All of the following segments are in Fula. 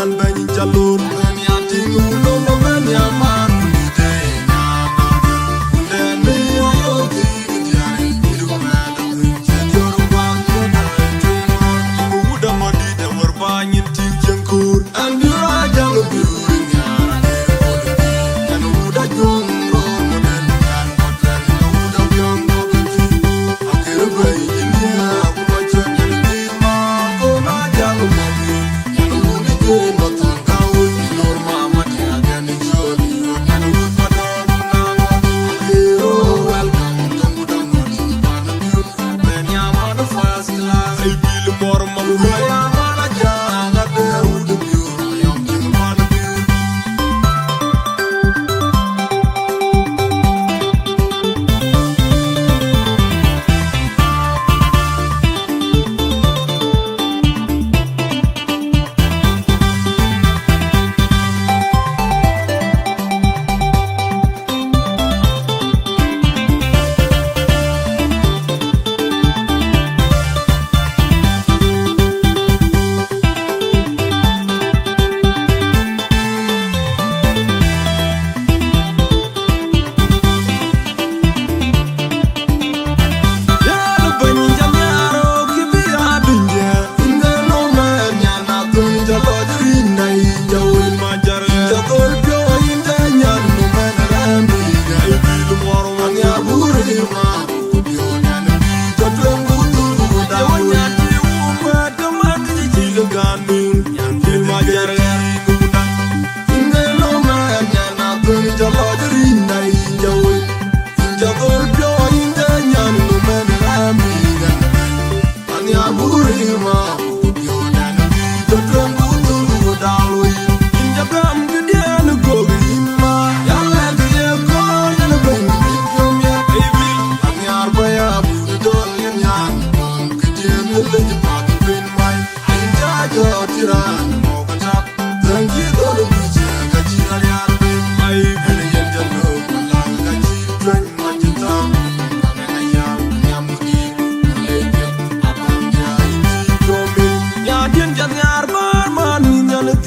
tian banyi jalur ben ya tingu no no ben ya man de na de me yo ti jai du ma da je yor wa na tu ma da ma di de war ba nyin ti jenkur and you are jang bi nya and uda jung ro no den kan hotel no uda byong no ti akere bai nya ku ma chen ni ma ko na jang ma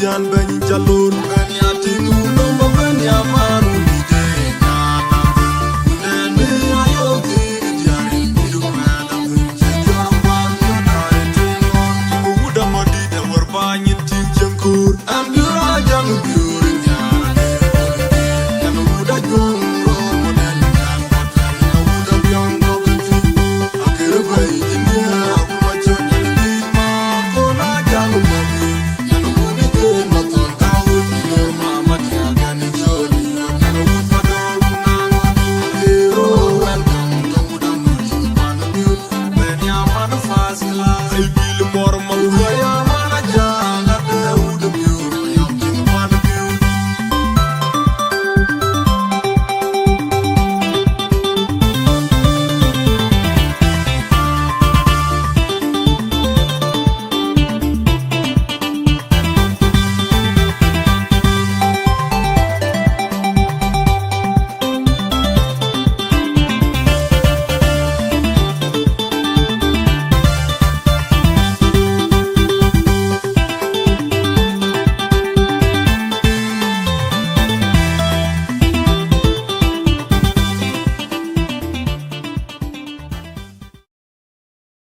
tian banyi jalur